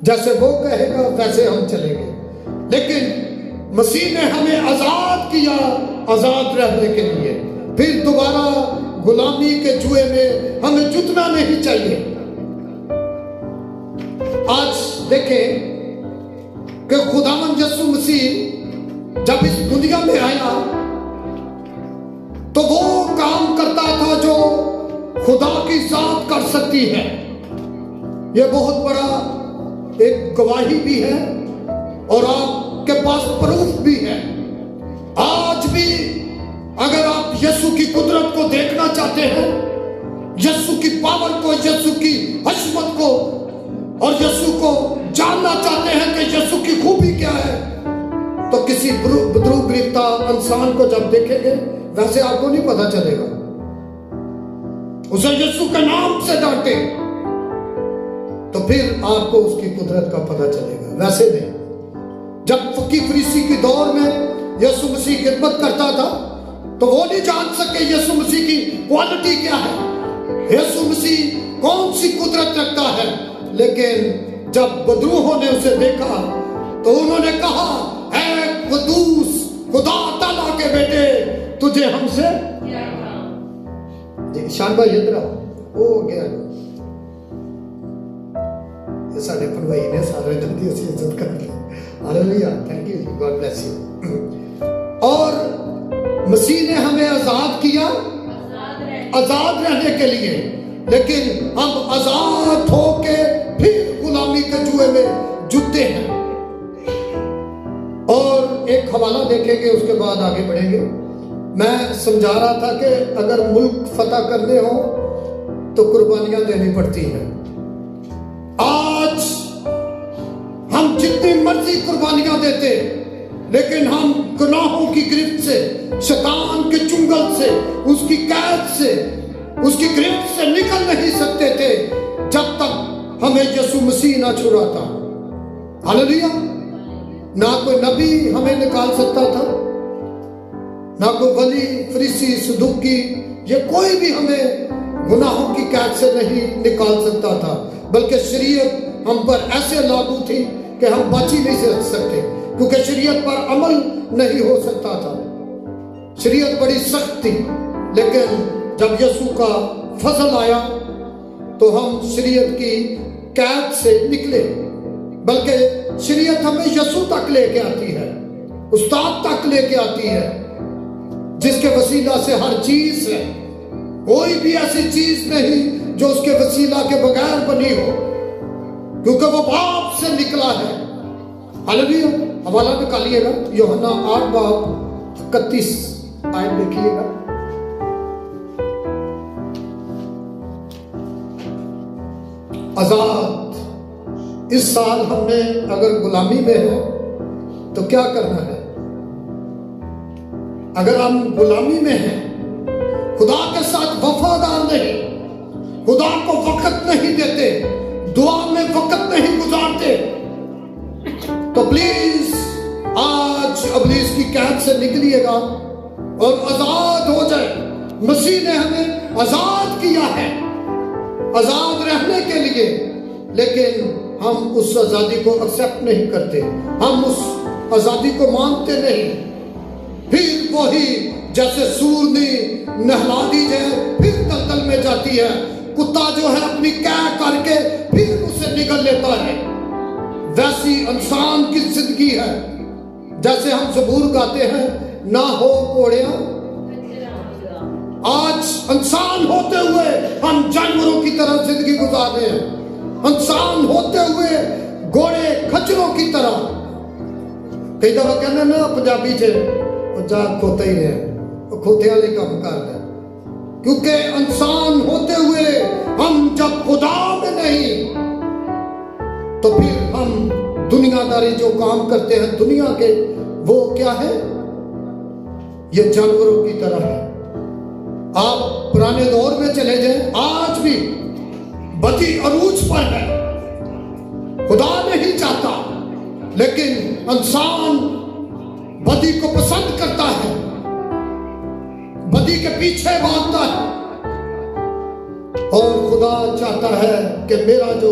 جیسے وہ کہے گا ویسے ہم چلیں گے. لیکن مسیح نے ہمیں آزاد کیا آزاد رہنے کے لیے. پھر دوبارہ غلامی کے جوئے میں ہمیں جتنا نہیں چاہیے. آج دیکھیں کہ خداوند یسوع مسیح جب اس دنیا میں آیا تو وہ کام کرتا تھا جو خدا کی ذات کر سکتی ہے. یہ بہت بڑا ایک گواہی بھی ہے اور آپ کے پاس پروف بھی ہے. آج بھی اگر آپ یسوع کی قدرت کو دیکھنا چاہتے ہیں، یسوع کی پاور کو، یسوع کی حشمت کو اور یسوع کو جاننا چاہتے ہیں کہ یسوع کی خوبی کیا ہے، تو کسی بدروگ ریختہ انسان کو جب دیکھیں گے ویسے آپ کو نہیں پتا چلے گا. اسے یسوع کے نام سے ڈانٹے تو پھر آپ کو اس کی قدرت کا پتہ چلے گا. ویسے نہیں. جب فقی فریسی کی دور میں یسوع مسیح خدمت کرتا تھا تو وہ نہیں جان سکے یسوع مسیح کی کوالٹی کیا ہے، یسوع مسیح کون سی قدرت رکھتا ہے. لیکن جب بدروحوں نے اسے دیکھا تو انہوں نے کہا، اے قدوس خدا تعالیٰ کے بیٹے، تجھے ہم سے شان بھائی ادھر ہو گیا. یہ سارے پنوائی نے سارے جلدی اسی عزت کر لی. Hallelujah, thank you, God bless you. اور مسیح نے ہمیں آزاد کیا آزاد رہنے کے لیے، لیکن ہم آزاد ہو کے پھر غلامی کے جوئے میں جتے ہیں. اور ایک حوالہ دیکھیں گے اس کے بعد آگے بڑھیں گے. میں سمجھا رہا تھا کہ اگر ملک فتح کرنے ہوں تو قربانیاں دینی پڑتی ہیں. آج ہم جتنی مرضی قربانیاں دیتے لیکن ہم گناہوں کی گرفت سے، شیطان کے چنگل سے، اس کی قید سے، اس کی گرفت سے نکل نہیں سکتے تھے جب تک ہمیں یسوع مسیح نہ چھڑاتا. ہاللیلویہ. نہ کوئی نبی ہمیں نکال سکتا تھا، نہ کوئی ولی، فریسی، صدوقی، یہ کوئی بھی ہمیں گناہوں کی قید سے نہیں نکال سکتا تھا. بلکہ شریعت ہم پر ایسے لاگو تھی کہ ہم بچ ہی نہیں سکتے، کیونکہ شریعت پر عمل نہیں ہو سکتا تھا. شریعت بڑی سخت تھی. لیکن جب یسوع کا فضل آیا تو ہم شریعت کی قید سے نکلے. بلکہ شریعت ہمیں یسوع تک لے کے آتی ہے، استاد تک لے کے آتی ہے، جس کے وسیلہ سے ہر چیز ہے. کوئی بھی ایسی چیز نہیں جو اس کے وسیلہ کے بغیر بنی ہو، کیونکہ وہ باپ سے نکلا ہے. ہاللیلویہ. حوالہ نکالیے گا، یوحنا 8:31 آیت دیکھیے گا. آزاد. اس سال ہم نے اگر غلامی میں ہے تو کیا کرنا ہے؟ اگر ہم غلامی میں ہیں، خدا کے ساتھ وفادار نہیں، خدا کو وقت نہیں دیتے، دعا میں وقت نہیں گزارتے، تو پلیز آج ابلیس کی قید سے نکلیے گا اور آزاد ہو جائے. مسیح نے ہمیں آزاد کیا ہے آزاد رہنے کے لیے، لیکن ہم اس آزادی کو ایکسپٹ نہیں کرتے، ہم اس آزادی کو مانتے نہیں. پھر وہی جیسے سورنی نہلا دی جائے پھر دلدل میں جاتی ہے، کتا جو ہے اپنی قے کر کے پھر اسے نگل لیتا ہے، ویسی انسان کی زندگی ہے. جیسے ہم زبور گاتے ہیں، نہ ہو کوڑیاں. آج انسان ہوتے ہوئے ہم جانوروں کی طرح زندگی گزار رہے ہیں، انسان ہوتے ہوئے گھوڑے کھچروں کی طرح. کئی دفعہ کہنا نا پنجابی چ جا کھوتے ہی رہے، وہ کھوتے والے کام کر رہے ہیں. کیونکہ انسان ہوتے ہوئے ہم جب خدا میں نہیں تو پھر ہم دنیا داری جو کام کرتے ہیں دنیا کے، وہ کیا ہے؟ یہ جانوروں کی طرح ہے. آپ پرانے دور میں چلے جائیں، آج بھی بدی عروج پر ہے. خدا نہیں چاہتا، لیکن انسان بدی کو پسند کرتا ہے، بدی کے پیچھے بھاگتا ہے. اور خدا چاہتا ہے کہ میرا جو